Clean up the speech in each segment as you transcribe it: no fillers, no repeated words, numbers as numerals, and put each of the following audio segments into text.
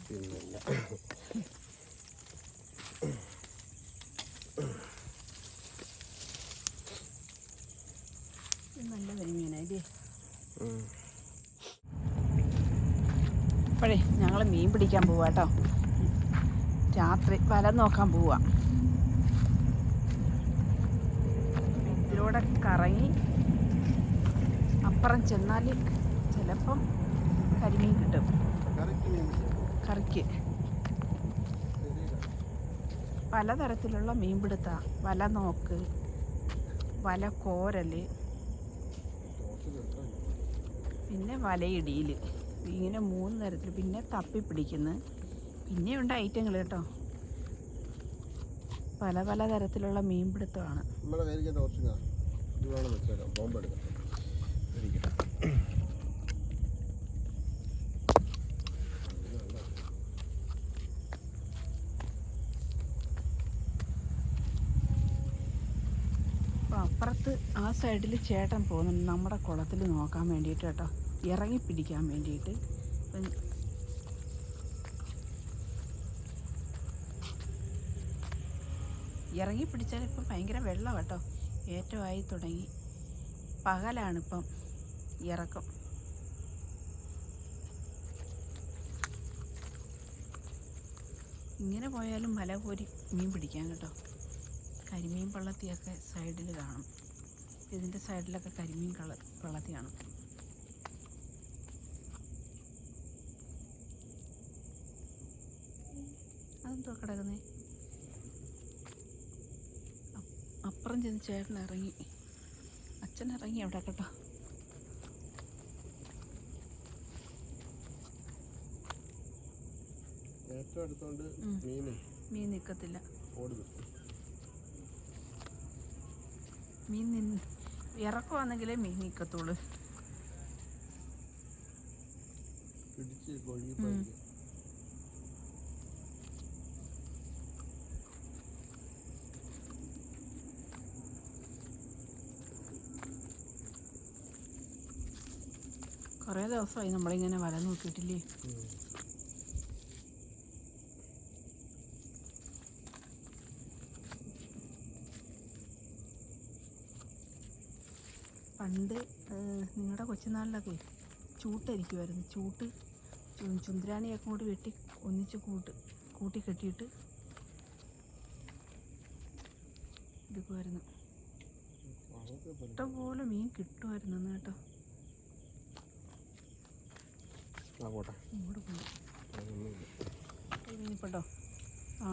പിന്നില്ല. നല്ല കരിമീനല്ലേ. ഇപ്പോഴേ ഞങ്ങൾ മീൻ പിടിക്കാൻ പോവാ കേട്ടോ. രാത്രി വല നോക്കാൻ പോവാ. ഇതിലൂടെ കറങ്ങി അപ്പുറം ചെന്നാൽ ചിലപ്പം കരിമീൻ കിട്ടും. കറിക്ക് പലതരത്തിലുള്ള മീൻപിടുത്ത, വല നോക്ക്, വല കോരല്, പിന്നെ വലയിടിയിൽ, ഇങ്ങനെ 3 തരത്തിൽ. പിന്നെ തപ്പി പിടിക്കുന്നു. പിന്നെയുണ്ട് ഐറ്റങ്ങൾ കേട്ടോ. പല പല തരത്തിലുള്ള മീൻപിടുത്തമാണ്. അപ്പോൾ അപ്പുറത്ത് ആ സൈഡിൽ ചേട്ടൻ പോകുന്നുണ്ട് നമ്മുടെ കുളത്തിൽ നോക്കാൻ വേണ്ടിയിട്ട് കേട്ടോ, ഇറങ്ങി പിടിക്കാൻ വേണ്ടിയിട്ട്. ഇറങ്ങി പിടിച്ചാൽ ഇപ്പം ഭയങ്കര വെള്ളം കേട്ടോ, ഏറ്റമായി തുടങ്ങി. പകലാണിപ്പം ഇറക്കം. ഇങ്ങനെ പോയാലും മല കോരി മീൻ പിടിക്കാം കേട്ടോ. കരിമീൻ പള്ളത്തിയൊക്കെ സൈഡിൽ കാണും. ഇതിൻ്റെ സൈഡിലൊക്കെ കരിമീൻ പള്ളത്തി കാണും. അതെന്തോ കിടക്കുന്നേ. അപ്പുറം ചെന്ന് ചേട്ടൻ ഇറങ്ങി, അച്ഛൻ ഇറങ്ങി അവിടെ കേട്ടോ. മീൻ നിൽക്കത്തില്ല. മീൻ ഇറക്കുവാണെങ്കിലേ മീൻ നിൽക്കത്തുള്ളൂ. കുറേ ദിവസമായി നമ്മളിങ്ങനെ വല നോക്കിയിട്ടില്ലേ. പണ്ട് നിങ്ങളുടെ കൊച്ചുനാളിലൊക്കെ ചൂട്ടരിക്കുമായിരുന്നു. ചൂട്ട് ചുന്തിരാണിയൊക്കെ കൂടി വെട്ടി ഒന്നിച്ച് കൂട്ടി കെട്ടിയിട്ട് എടുക്കുമായിരുന്നു. ഇഷ്ടംപോലെ മീൻ കിട്ടുമായിരുന്നു കേട്ടോ. ഇങ്ങോട്ട് പോയി മീനിപ്പെട്ടോ. ആ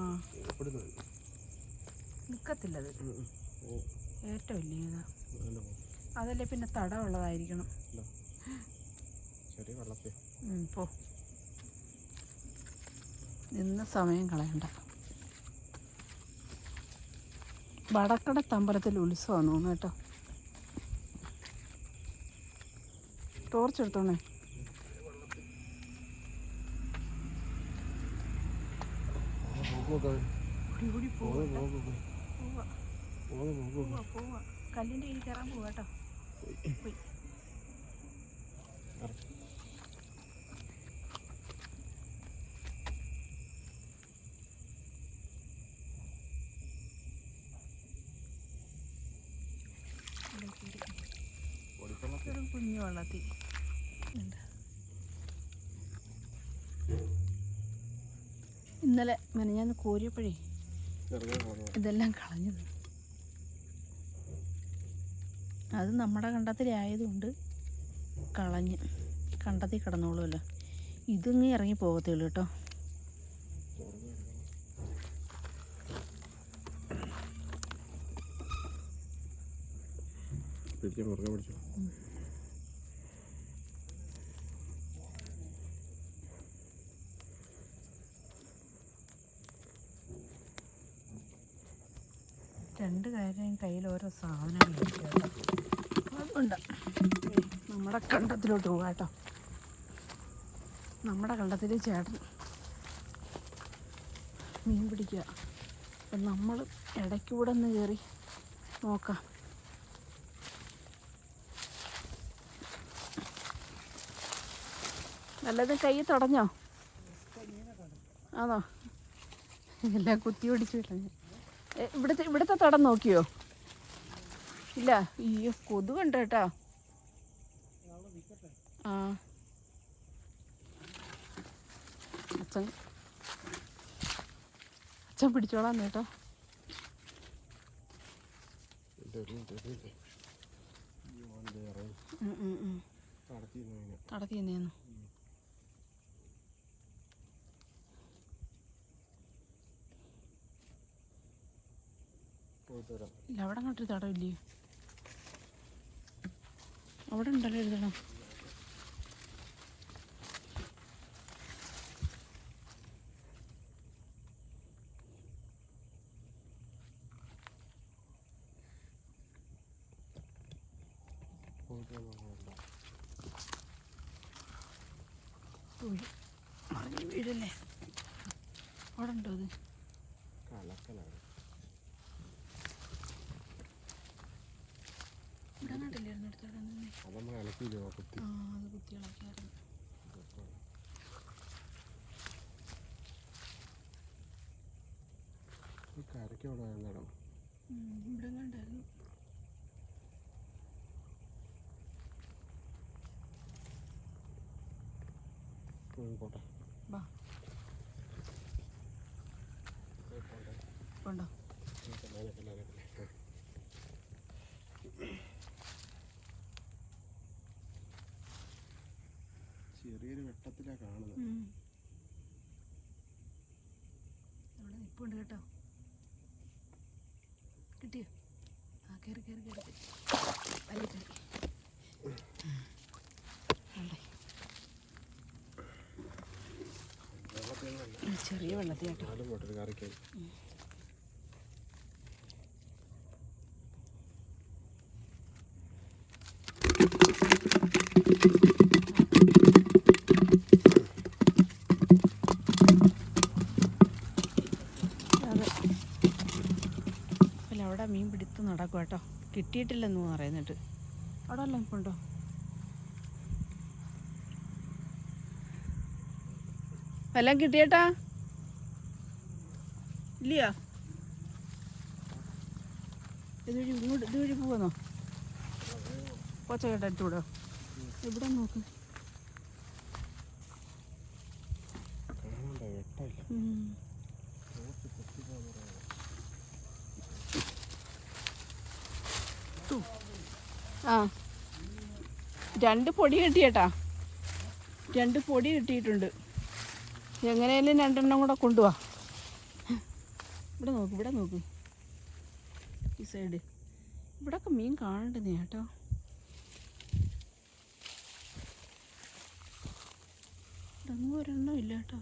നിൽക്കത്തില്ലത്, ഏറ്റവും ഇല്ലേ അതല്ലേ. പിന്നെ തടമുള്ളതായിരിക്കണം. പോ, നിന്ന് സമയം കളയണ്ട. വടക്കടത്തമ്പലത്തിൽ ഉത്സവമാണ് തോന്നുന്നു കേട്ടോ. ടോർച്ച് എടുത്തോണേ. കല്ലിൻ്റെ കീഴിൽ കയറാൻ പോവാ കേട്ടോ. പോയി കുഞ്ഞു വെള്ളത്തിൽ ഇന്നലെ മെനഞ്ഞാന്ന് കോരിയപ്പോഴേ ഇതെല്ലാം കളഞ്ഞു. അത് നമ്മുടെ കണ്ടത്തിലായതുകൊണ്ട് കളഞ്ഞ് കണ്ടത്തിൽ കിടന്നോളുമല്ലോ. ഇതിങ്ങ് ഇറങ്ങി പോകത്തുള്ളൂ കേട്ടോ. രണ്ട് കാര്യം കയ്യിൽ ഓരോ സാധനങ്ങൾ അതുകൊണ്ട് നമ്മുടെ കണ്ടത്തിലോട്ട് പോകാം കേട്ടോ. നമ്മുടെ കണ്ടത്തിൽ ചേട്ടൻ മീൻ പിടിക്കുക. അപ്പം നമ്മൾ ഇടയ്ക്കൂടെ ഒന്ന് കയറി നോക്കാം. നല്ലത് കൈ തുടഞ്ഞോ? ആണോ? എല്ലാം കുത്തി ഓടിച്ചു കളഞ്ഞു. ഇവിടുത്തെ തടം നോക്കിയോ? ഇല്ല. അയ്യോ, കൊതുകുണ്ട് കേട്ടോ. ആ, അച്ഛൻ പിടിച്ചോളാം കേട്ടോ. തടത്തിന്നു. ഇല്ല, അവിടെ അങ്ങോട്ടൊരു തടമില്ലേ? അവിടെ ഉണ്ടല്ലോ ഒരു തടം. വീടല്ലേ? അവിടെ ഉണ്ടോ അത്? ഇവിടെ കണ്ടില്ലായിരുന്നു എടുത്തോണ്ട്. അത് കുത്തി ഇളക്കിയായിരുന്നു. ഇവിടെ കണ്ടായിരുന്നു. ഉണ്ടോ? ചെറിയൊരു വെട്ടത്തിലാണ് കാണുന്നത്. അവിടെ നിൽപ്പുണ്ട് കേട്ടോ. കിട്ടിയോ? ആ, കയറി കയറി കയറി വലിയ കയറി. ചെറിയ വെള്ളത്തിൽ കേട്ടോ. അല്ല, അവിടെ മീൻ പിടുത്ത് നടക്കും കേട്ടോ. കിട്ടിയിട്ടില്ലെന്ന് പറയുന്നിട്ട്. അവിടെ വല്ലതും ഇപ്പോൾ ഉണ്ടോ? വല്ലതും കിട്ടിയേട്ടാ? ഇല്ലയോ? ഇതുവഴി പോവാന്നോ? കൊച്ചേട്ടാ എടുത്തുവിടോ? ഇവിടെ നോക്ക്. ആ, 2 പൊടി കിട്ടിയേട്ടാ. 2 പൊടി കിട്ടിയിട്ടുണ്ട്. എങ്ങനെയായാലും 2 എണ്ണം കൂടെ കൊണ്ടുപോവാ. ഇവിടെ നോക്ക് ഈ സൈഡ്. ഇവിടെയൊക്കെ മീൻ കാണണ്ടേ കേട്ടോ. ഇതൊന്നും ഒരെണ്ണം ഇല്ല കേട്ടോ.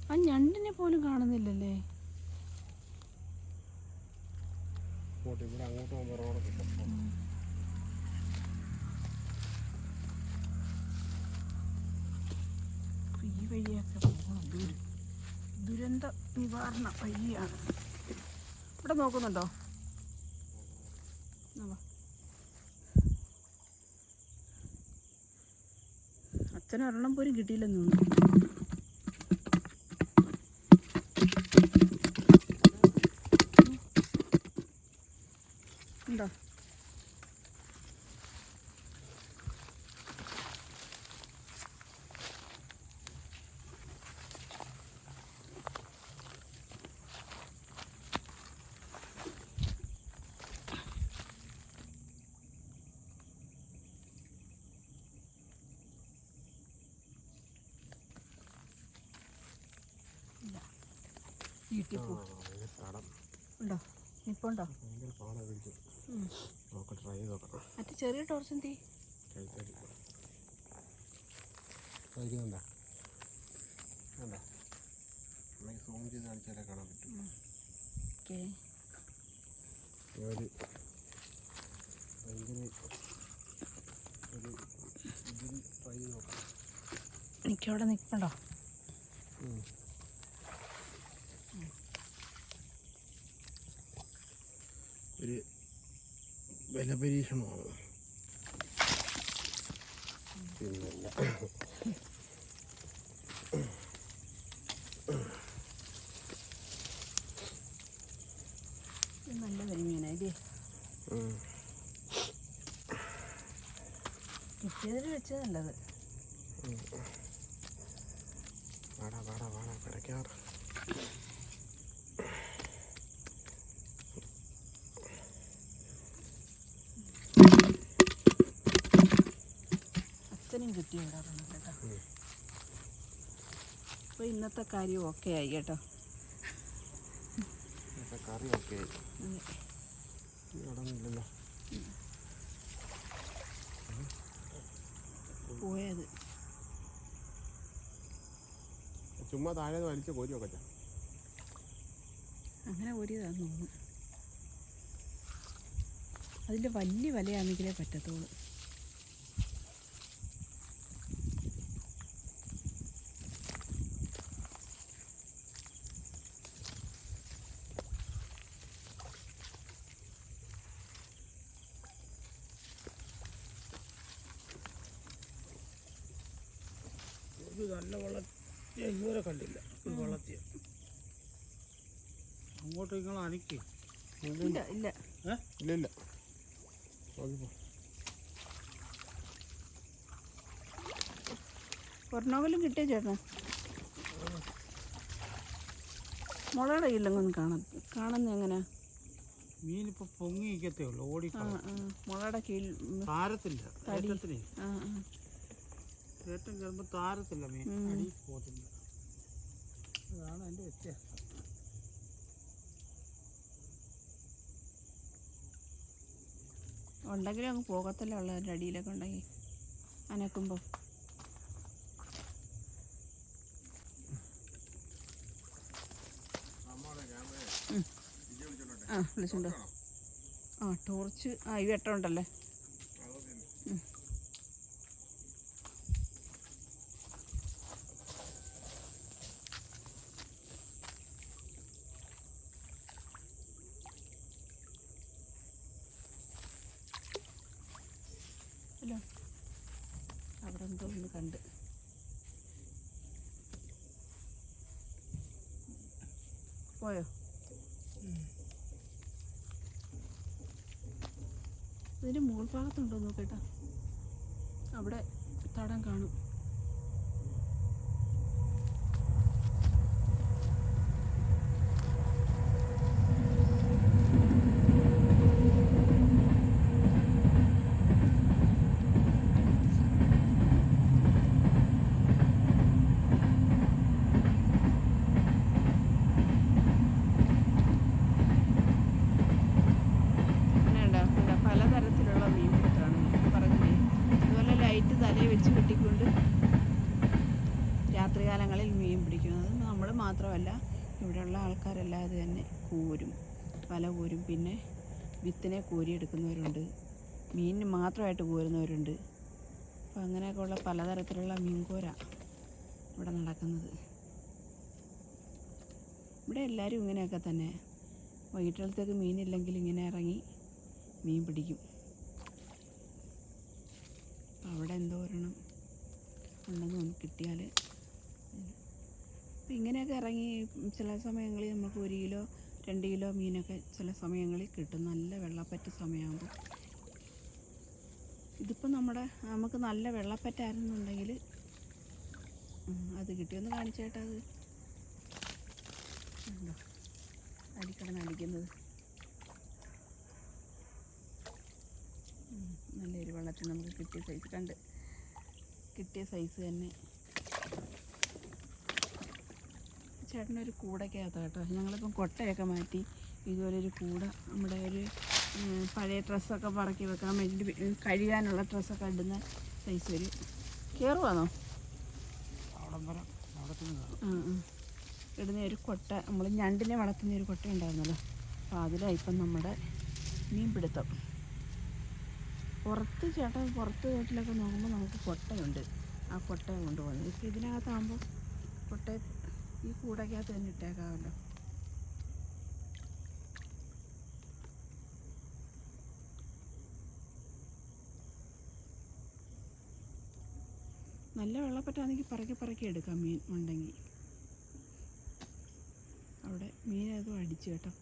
ആ ഞണ്ടിനെ പോലും കാണുന്നില്ലല്ലേ. ഈ വഴിയൊക്കെ പോകണം. ദുരന്ത നിവാരണ വഴിയാണ്. ഇവിടെ നോക്കുന്നുണ്ടോ? അച്ഛനൊരെണ്ണം പോലും കിട്ടിയില്ലെന്ന് തോന്നുന്നു. ഉണ്ടോ? ഉണ്ടോ? നിപ്പുണ്ടോ? മറ്റേ ചെറിയ ടോർച്ച് എന്തി? എനിക്കവിടെ നിൽക്കണ്ടോ? ഒരു ബലപരീക്ഷണമാണ്. പിന്നല്ല. നല്ല കരിമീനല്ലേ? കിട്ടിയതിൽ വെച്ച് നല്ലത്. വാടാ വാടാ വാടാ പിടയ്ക്കാറ്. അച്ഛനും കിട്ടി വിടാറുണ്ട് കേട്ടോ. അപ്പോൾ ഇന്നത്തെ കാര്യം ഓക്കെ ആയി കേട്ടോ. കറി ഓക്കെ ആയി. ഇല്ലല്ലോ പോയത്. ചുമ്മാ താഴെ വലിച്ച് കോരി വെക്കച്ച. അങ്ങനെ കോരിയതാന്ന് തോന്നുന്നു. അതിൻ്റെ വലിയ വലയാണെങ്കിലേ പറ്റത്തുള്ളൂ. നല്ല വളർത്തിയ ഇതുവരെ കണ്ടില്ല. വളർത്തിയ അങ്ങോട്ട് നിങ്ങൾ അനക്കി. ഇല്ല ഇല്ല ഇല്ല ഇല്ല. ഒരെണ്ണമെങ്കിലും കിട്ടിയ ചേട്ടൻ. മുളയുടെ കയ്യിലൊന്നും കാണുന്ന എങ്ങനെയാ? മീനിപ്പോൾ പൊങ്ങിക്കത്തേ ഉള്ളൂ. ഓടി മുളയുടെ കീഴിൽ താരത്തില്ല. ഏറ്റത്തിന് ആ ഏറ്റം കയറുമ്പോൾ താരത്തില്ല. മീൻ അടി പോകത്തില്ല. അതാണ് അതിൻ്റെ വ്യത്യാസം. ഉണ്ടെങ്കിലും അങ്ങ് പോകത്തല്ലേ ഉള്ള അതിൻ്റെ അടിയിലൊക്കെ ഉണ്ടെങ്കിൽ അനക്കുമ്പോൾ. ആ വിളിച്ചുണ്ടോ? ആ ടോർച്ച്. ആ ഈ വെട്ടമുണ്ടല്ലേ? അല്ലോ അവിടെ എന്തോ ഒന്ന് കണ്ട്. പോയോ? ഇതിൻ്റെ മുകൾ ഭാഗത്തുണ്ടോ നോക്കട്ടാ. അവിടെ തടം കാണും. പലതരത്തിലുള്ള മീൻപിടുത്തമാണ് പറഞ്ഞില്ലേ. അതുപോലെ ലൈറ്റ് തലയിൽ വെച്ച് കെട്ടിക്കൊണ്ട് രാത്രികാലങ്ങളിൽ മീൻ പിടിക്കുന്നത് നമ്മൾ മാത്രമല്ല, ഇവിടെയുള്ള ആൾക്കാരെല്ലാം അത് തന്നെ കോരും, വല കോരും. പിന്നെ വിത്തിനെ കോരിയെടുക്കുന്നവരുണ്ട്, മീനിന് മാത്രമായിട്ട് കോരുന്നവരുണ്ട്. അപ്പോൾ അങ്ങനെയൊക്കെ ഉള്ള പലതരത്തിലുള്ള മീൻകോര ഇവിടെ നടക്കുന്നത്. ഇവിടെ എല്ലാവരും ഇങ്ങനെയൊക്കെ തന്നെ. വൈകിട്ടത്തേക്ക് മീനില്ലെങ്കിൽ ഇങ്ങനെ ഇറങ്ങി മീൻ പിടിക്കും. അവിടെ എന്തോരണം ഉണ്ടെന്ന് ഒന്ന് കിട്ടിയാൽ. അപ്പം ഇങ്ങനെയൊക്കെ ഇറങ്ങി ചില സമയങ്ങളിൽ നമുക്ക് 1 കിലോ 2 കിലോ മീനൊക്കെ ചില സമയങ്ങളിൽ കിട്ടും. നല്ല വെള്ളപ്പറ്റ് സമയമാകുമ്പോൾ. ഇതിപ്പോൾ നമുക്ക് നല്ല വെള്ളപ്പറ്റായിരുന്നുണ്ടെങ്കിൽ അത് കിട്ടിയൊന്ന് കാണിച്ചേട്ടാ. അത് ഉണ്ടോ അടിക്കിടന്ന് അടിക്കുന്നത്? നല്ലൊരു വെള്ളത്തിൽ നമുക്ക് കിട്ടിയ സൈസ് കിട്ടിയ സൈസ് തന്നെ. ചേട്ടനൊരു കൂടയ്ക്കകത്ത് കേട്ടോ. ഞങ്ങളിപ്പം കൊട്ടയൊക്കെ മാറ്റി ഇതുപോലൊരു കൂട, നമ്മുടെ ഒരു പഴയ ഡ്രസ്സൊക്കെ പറക്കി വെക്കാൻ വേണ്ടി കഴുകാനുള്ള ഡ്രസ്സൊക്കെ ഇടുന്ന സൈസ് ഒരു കയറുവാന്നോ ഇടുന്ന ഒരു കൊട്ട. നമ്മൾ ഞണ്ടിനെ വളർത്തുന്ന ഒരു കൊട്ട ഉണ്ടായിരുന്നല്ലോ. അപ്പോൾ അതിലാണ് ഇപ്പം നമ്മുടെ മീൻ പിടുത്തം. ചേട്ടൻ പുറത്ത് വീട്ടിലൊക്കെ നോക്കുമ്പോൾ നമുക്ക് കൊട്ടയുണ്ട്. ആ കൊട്ടയും കൊണ്ടുപോകുന്നത്. ഇപ്പം ഇതിനകത്താകുമ്പോൾ കൊട്ട ഈ കൂടയ്ക്കകത്ത് തന്നെ ഇട്ടേക്കാമല്ലോ. നല്ല വെള്ളപ്പറ്റാണെങ്കിൽ പറക്കി എടുക്കാം മീൻ ഉണ്ടെങ്കിൽ. അവിടെ മീനതും അടിച്ചു കേട്ടോ.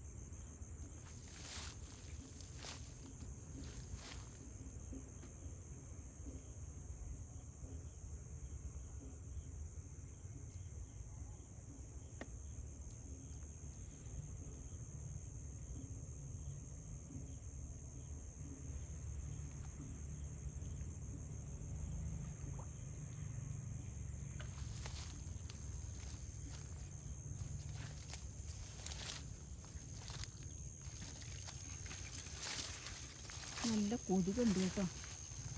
നല്ല കൊതുകുണ്ട് കേട്ടോ,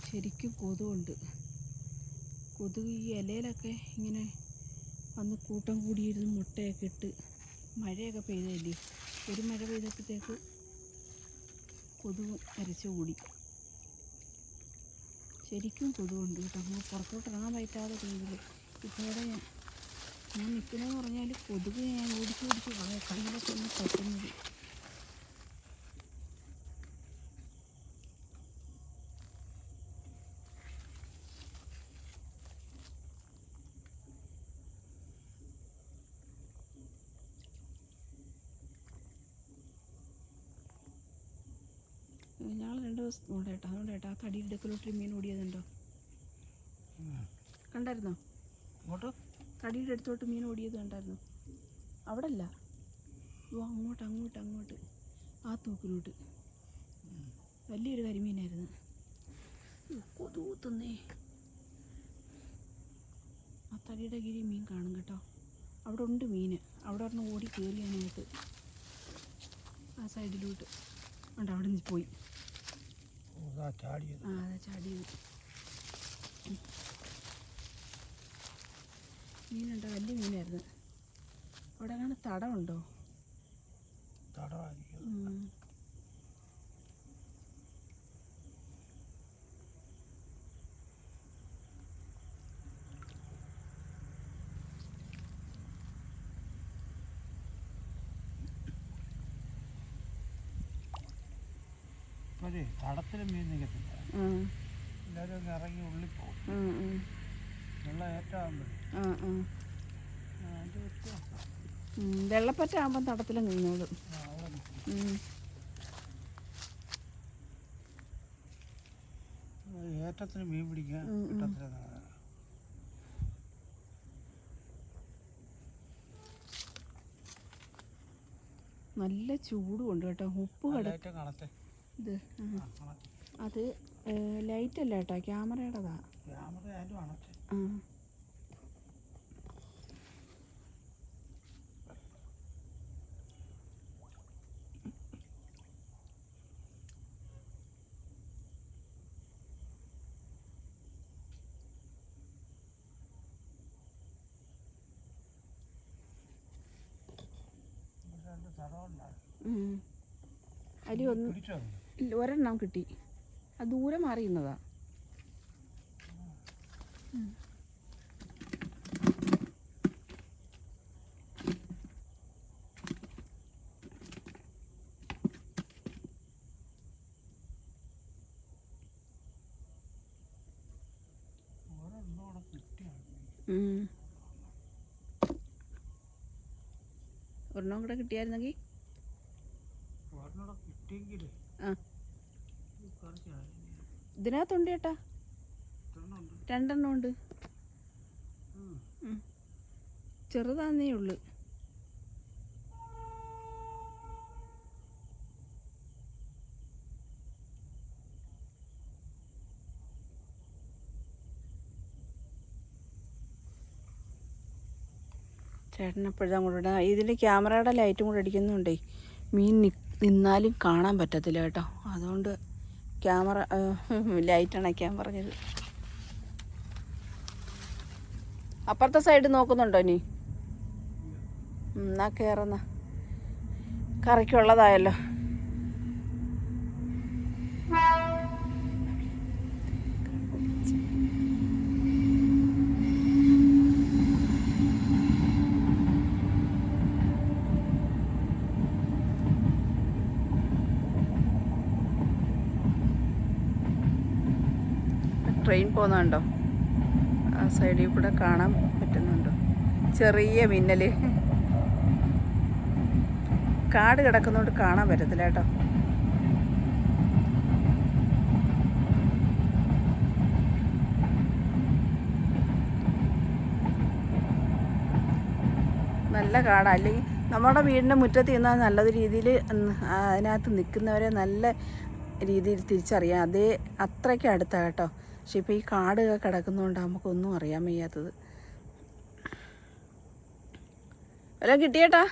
ശരിക്കും കൊതുകുണ്ട്. കൊതുക് ഈ ഇലയിലൊക്കെ ഇങ്ങനെ വന്ന് കൂട്ടം കൂടിയിരുന്ന് മുട്ടയൊക്കെ ഇട്ട്, മഴയൊക്കെ പെയ്തല്ലേ, ഒരു മഴ പെയ്തപ്പോഴത്തേക്ക് കൊതുക് അരച്ചു കൂടി. ശരിക്കും കൊതുകുണ്ട് കേട്ടോ. നമ്മൾ പുറത്തോട്ട് ഇറങ്ങാൻ പറ്റാതെ കൊതുകിൽ. ഇപ്പോൾ ഇവിടെ ഞാൻ നിൽക്കുന്നതെന്ന് പറഞ്ഞാൽ കൊതുക് ഞാൻ ഓടിച്ച് കയ്യിലൊക്കെ ഒന്ന് തട്ടുന്നത്. ഞങ്ങൾ 2 ദിവസം കൊണ്ട് കേട്ടോ. അതുകൊണ്ട് കേട്ടോ ആ തടി എടുക്കലോട്ടൊരു മീൻ ഓടിയതുണ്ടോ, കണ്ടായിരുന്നോ? അങ്ങോട്ട് തടിയുടെ അടുത്തോട്ട് മീൻ ഓടിയത് കണ്ടായിരുന്നോ? അവിടെ അല്ല, അങ്ങോട്ട് ആ തൂക്കിലോട്ട് വലിയൊരു കരിമീനായിരുന്നു. കൊതുകുത്തുന്നേ. ആ തടിയുടെ കീഴിൽ മീൻ കാണും കേട്ടോ. അവിടെ ഉണ്ട് മീൻ. അവിടെ ഒരെണ്ണം ഓടി കയറിയാനായിട്ട് ആ സൈഡിലോട്ട് ഉണ്ട്. അവിടെ നിന്ന് പോയി. ചാടിയത്. അതാ ചാടിയത്. മീനുണ്ടോ? വലിയ മീനായിരുന്നു. അവിടെ അങ്ങനെ തടമുണ്ടോ? തടത്തിൽ മീൻ നിൽക്കത്തില്ല. എല്ലാവരും അങ്ങ് ഇറങ്ങി ഉള്ളിൽ പോകും. വെള്ളം ഏറ്റാകുമ്പോൾ വെള്ളപ്പറ്റാകുമ്പം തടത്തിൽ നിന്നോളും. ഏറ്റത്തിന് മീൻ പിടിക്കാൻ നല്ല ചൂടും ഉണ്ട് കേട്ടോ. ഉപ്പ് കളത്തെ ഇത് അത് ലൈറ്റ് അല്ല കേട്ടോ, ക്യാമറയുടേതാ. അതിൽ ഒരെണ്ണം കിട്ടി. അത് ദൂരെ മാറിയുന്നതാ. ഒരെണ്ണം കൂടെ കിട്ടിയായിരുന്നെങ്കിൽ ഇതിനകത്തുണ്ട് ചേട്ടാ, 2 എണ്ണം ഉണ്ട്. ചെറുതാന്നേ ഉള്ളു. ചേട്ടനെപ്പോഴും കൂടെ ഇതിൽ ക്യാമറയുടെ ലൈറ്റും കൂടെ അടിക്കുന്നുണ്ടേ, മീൻ നിന്നാലും കാണാൻ പറ്റത്തില്ല കേട്ടോ. അതുകൊണ്ട് ക്യാമറ ലൈറ്റ് അണയ്ക്കാൻ പറഞ്ഞത്. അപ്പുറത്തെ സൈഡ് നോക്കുന്നുണ്ടോ നീ? എന്നാ കയറുന്ന കറിക്കുള്ളതായല്ലോ. ട്രെയിൻ പോകുന്നുണ്ടോ? സൈഡിൽ കൂടെ കാണാൻ പറ്റുന്നുണ്ടോ? ചെറിയ മിന്നൽ. കാട് കിടക്കുന്നതുകൊണ്ട് കാണാൻ പറ്റത്തില്ല കേട്ടോ. നല്ല കാടാണ്. അല്ലെങ്കിൽ നമ്മുടെ വീടിൻ്റെ മുറ്റത്ത് നിന്നാൽ നല്ലത് രീതിയിൽ അതിനകത്ത് നിൽക്കുന്നവരെ നല്ല രീതിയിൽ തിരിച്ചറിയാം. അതേ അത്രയ്ക്ക് അടുത്താണ് കേട്ടോ. പക്ഷെ ഇപ്പോൾ ഈ കാട് കിടക്കുന്നതുകൊണ്ട് നമുക്കൊന്നും അറിയാൻ വയ്യാത്തത്. വല്ലതും കിട്ടിയേട്ടാ?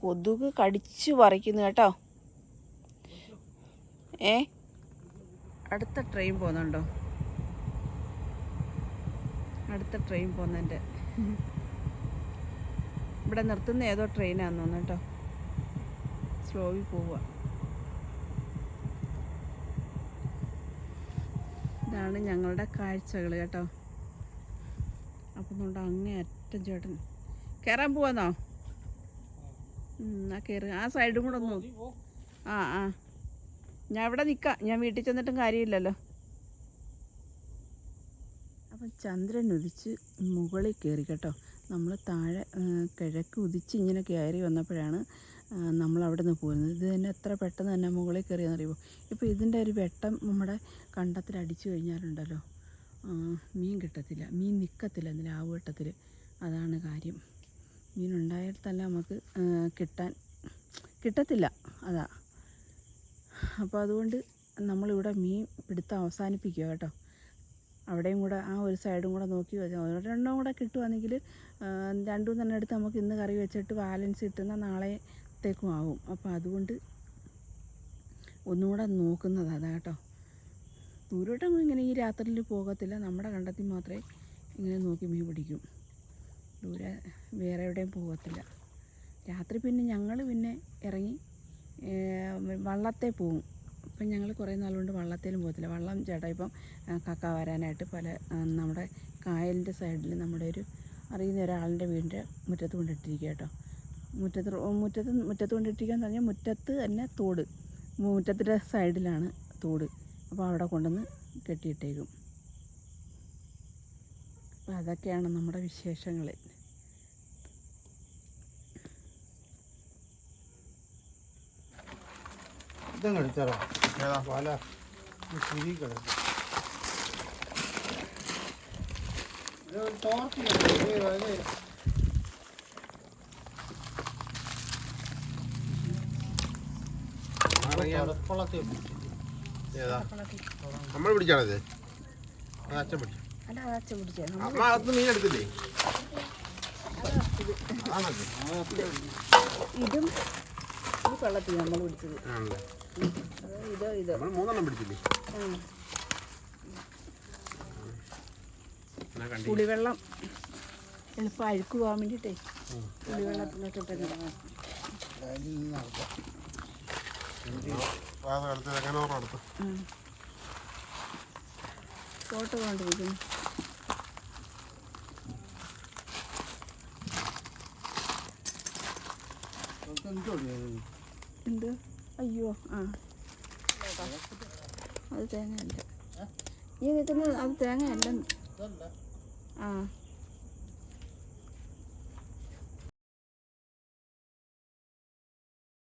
കൊതുക് കടിച്ചു പറിക്കുന്നു കേട്ടോ. അടുത്ത ട്രെയിൻ പോകുന്നുണ്ടോ? അടുത്ത ട്രെയിൻ പോകുന്നതിൻ്റെ ഇവിടെ നിർത്തുന്ന ഏതോ ട്രെയിനാന്ന് തോന്നുന്നു കേട്ടോ. സ്ലോവിൽ പോവുക. ഇതാണ് ഞങ്ങളുടെ കാഴ്ചകൾ കേട്ടോ. അപ്പം കൊണ്ട് അങ്ങേ അറ്റം ചേട്ടൻ കയറാൻ പോവാന്നോ? എന്നാ കയറി. ആ സൈഡും കൂടെ ഒന്ന് നോക്കി. ആ ഞാൻ ഇവിടെ നിൽക്കാം. ഞാൻ വീട്ടിൽ ചെന്നിട്ടും കാര്യമില്ലല്ലോ. അപ്പം ചന്ദ്രൻ ഉദിച്ച് മുകളിൽ കയറി കേട്ടോ. നമ്മൾ താഴെ കിഴക്ക് ഉദിച്ച് ഇങ്ങനെ കയറി വന്നപ്പോഴാണ് നമ്മളവിടെ നിന്ന് പോരുന്നത്. ഇത് തന്നെ എത്ര പെട്ടെന്ന് തന്നെ മുകളിൽ കയറിയെന്നറിയുമോ? ഇപ്പോൾ ഇതിൻ്റെ ഒരു വെട്ടം നമ്മുടെ കണ്ടത്തിൽ അടിച്ചു കഴിഞ്ഞാലുണ്ടല്ലോ മീൻ കിട്ടത്തില്ല. മീൻ നിൽക്കത്തില്ല ഇതിൽ ആവുവട്ടത്തിൽ. അതാണ് കാര്യം. മീനുണ്ടായാൽ തന്നെ നമുക്ക് കിട്ടത്തില്ല. അതാ. അപ്പോൾ അതുകൊണ്ട് നമ്മളിവിടെ മീൻ പിടുത്തം അവസാനിപ്പിക്കുക കേട്ടോ. അവിടെയും കൂടെ ആ ഒരു സൈഡും കൂടെ നോക്കി ഒരെണ്ണം കൂടെ കിട്ടുവാണെങ്കിൽ രണ്ടും തന്നെ എടുത്ത് നമുക്ക് ഇന്ന് കറി വെച്ചിട്ട് ബാലൻസ് കിട്ടുന്ന നാളത്തേക്കും ആവും. അപ്പോൾ അതുകൊണ്ട് ഒന്നുകൂടെ നോക്കുന്നത് അതാ കേട്ടോ. ദൂരോട്ടൊന്നും ഇങ്ങനെ ഈ രാത്രിയിൽ പോകത്തില്ല. നമ്മുടെ കണ്ടത്തിൽ മാത്രമേ ഇങ്ങനെ നോക്കി മീൻ പിടിക്കും. ദൂരെ വേറെ എവിടെയും പോകത്തില്ല. രാത്രി പിന്നെ ഞങ്ങൾ പിന്നെ ഇറങ്ങി വള്ളത്തെ പോവും. ഇപ്പം ഞങ്ങൾ കുറേ നാളുകൊണ്ട് വള്ളത്തേലും പോകത്തില്ല. വള്ളം ചേട്ടാ ഇപ്പം കക്ക വരാനായിട്ട് പല നമ്മുടെ കായലിൻ്റെ സൈഡിൽ നമ്മുടെ ഒരു അറിയുന്ന ഒരാളിൻ്റെ വീടിൻ്റെ മുറ്റത്ത് കൊണ്ടിട്ടിരിക്കുക കേട്ടോ. മുറ്റത്ത് കൊണ്ടിട്ടിരിക്കുകയെന്ന് പറഞ്ഞാൽ മുറ്റത്ത് തന്നെ തോട്. മുറ്റത്തിൻ്റെ സൈഡിലാണ് തോട്. അപ്പോൾ അവിടെ കൊണ്ടുവന്ന് കെട്ടിയിട്ടേക്കും. അപ്പോൾ അതൊക്കെയാണ് നമ്മുടെ വിശേഷങ്ങൾ. ഇതങ്ങ് എടുത്തോ. വല ശരി കിടക്കും. നമ്മൾ പിടിച്ചാണത്? അച്ഛൻ പിടിച്ചു. അല്ല അച്ഛൻ പിടിച്ചേ. അമ്മ അകത്ത് മീൻ എടുത്തില്ലേ? ഇതും ഈ വെള്ളത്തിൽ നമ്മൾ പിടിച്ചത്. നമ്മൾ 3 എണ്ണം പിടിച്ചില്ലേ? പുളിവെള്ളം എളുപ്പം അഴുക്ക് പോകാൻ വേണ്ടിയിട്ടേ പുളിവെള്ളത്തിനോട്ടിട്ട് ഫോട്ടോ കൊണ്ടിരിക്കുന്നു. എന്ത്? അയ്യോ അത് തേങ്ങയല്ല. ഈ നിൽക്കുന്നത് അത് തേങ്ങയല്ല.